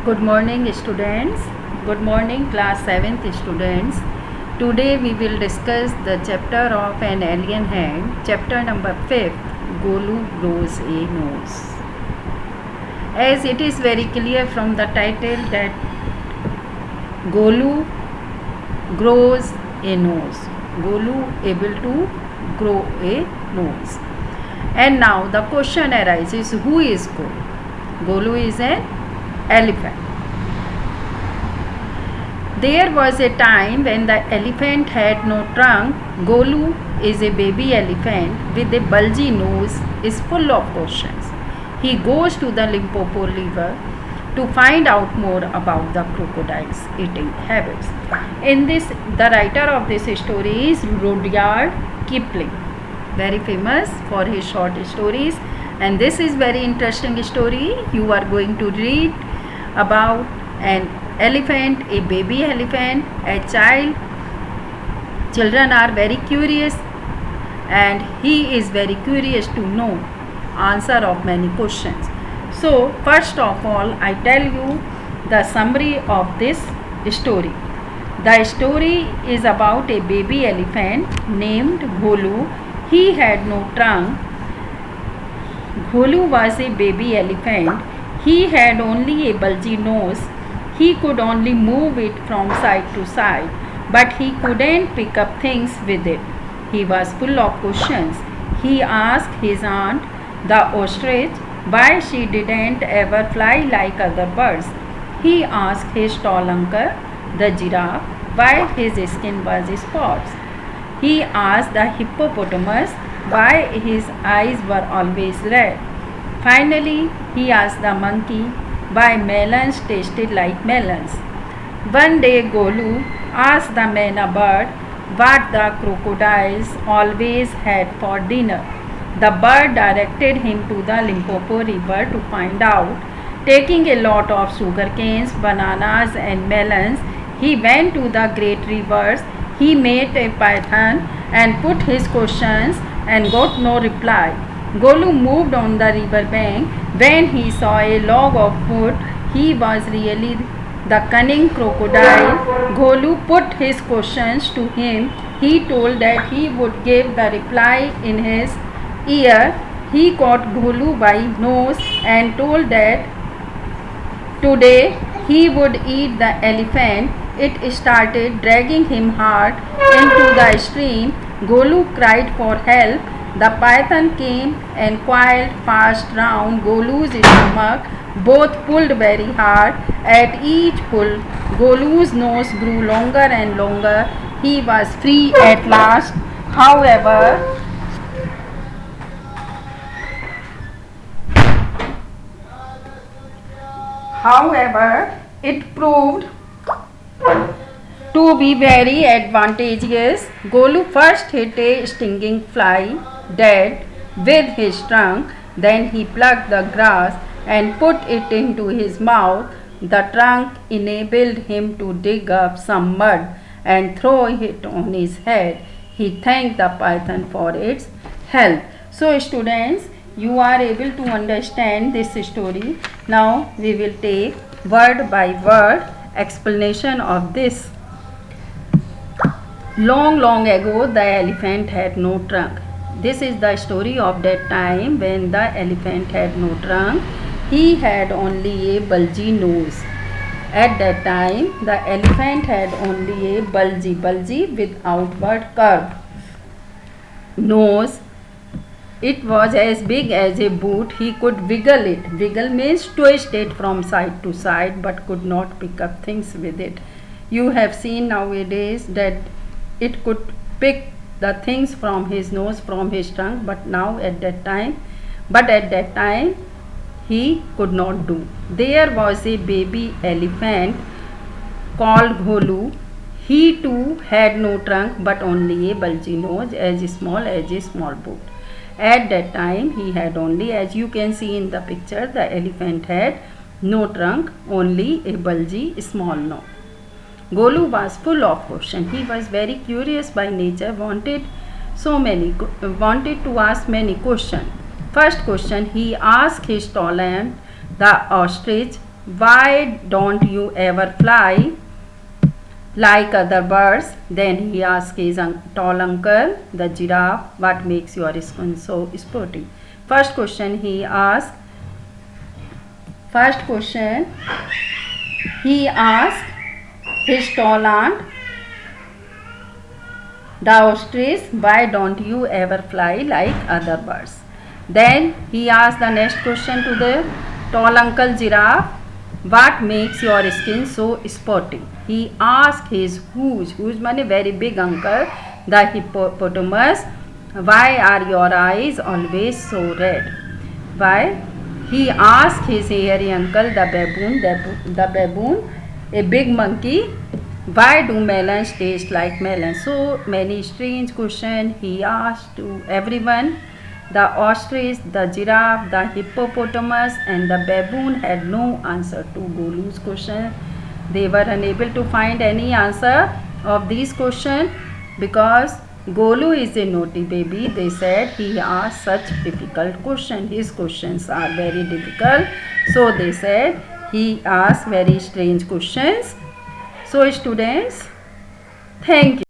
Good morning students. Good morning class 7th students. Today we will discuss the chapter of an alien hand, chapter number 5th, Golu grows a nose. As it is very clear from the title that Golu grows a nose. Golu able to grow a nose. And now the question arises, who is Golu? Golu is an elephant. There was a time when the elephant had no trunk. Golu is a baby elephant with a bulgy nose, is full of questions. He goes to the Limpopo River to find out more about the crocodile's eating habits. In this, the writer of this story is Rudyard Kipling, very famous for his short stories, and this is very interesting story. You are going to read about an elephant, a baby elephant, a child. Children are very curious and he is very curious to know answer of many questions. So first of all, I tell you the summary of this story. The story is about a baby elephant named Golu. He had no trunk. Golu was a baby elephant. He had only a bulgy nose. He could only move it from side to side, but he couldn't pick up things with it. He was full of questions. He asked his aunt, the ostrich, why she didn't ever fly like other birds. He asked his tall uncle, the giraffe, why his skin was spots. He asked the hippopotamus why his eyes were always red. Finally, he asked the monkey why melons tasted like melons. One day Golu asked the manna bird what the crocodiles always had for dinner. The bird directed him to the Limpopo River to find out. Taking a lot of sugar canes, bananas and melons, he went to the great rivers. He met a python and put his questions and got no reply. Golu moved on the river bank. When he saw a log of wood, he was really the cunning crocodile. Golu put his questions to him. He told that he would give the reply in his ear. He caught Golu by nose and told that today he would eat the elephant. It started dragging him hard into the stream. Golu cried for help. The python came and coiled fast round Golu's stomach. Both pulled very hard. At each pull, Golu's nose grew longer and longer. He was free at last. However, it proved to be very advantageous. Golu first hit a stinging fly dead with his trunk. Then he plucked the grass and put it into his mouth. The trunk enabled him to dig up some mud and throw it on his head. He thanked the python for its help. So students, you are able to understand this story. Now we will take word by word explanation of this. Long ago, the elephant had no trunk. This is the story of that time when the elephant had no trunk. He had only a bulgy nose. At that time, the elephant had only a bulgy with outward curve nose. It was as big as a boot. He could wiggle it. Wiggle means twist it from side to side, but could not pick up things with it. You have seen nowadays that it could pick the things from his nose, from his trunk, but at that time he could not do. There was a baby elephant called Golu. He too had no trunk but only a bulgy nose as small as a small boot. At that time he had only, as you can see in the picture, the elephant had no trunk, only a bulgy small nose. Golu was full of questions. He was very curious by nature, wanted to ask many questions. First question, he asked his tall aunt, the ostrich, why don't you ever fly like other birds? Then he asked his tall uncle, the giraffe, what makes your skin so sporty? First question he asked his tall aunt, the ostrich, why don't you ever fly like other birds? Then he asked the next question to the tall uncle giraffe, what makes your skin so sporty? He asked his huge means very big uncle, the hippopotamus, why are your eyes always so red? Why? He asked his hairy uncle, the baboon, a big monkey, why do melons taste like melons? So many strange questions he asked to everyone. The ostrich, the giraffe, the hippopotamus, and the baboon had no answer to Golu's question. They were unable to find any answer of these questions because Golu is a naughty baby. They said he asked such difficult questions. His questions are very difficult. So they said he asked very strange questions. So students, thank you.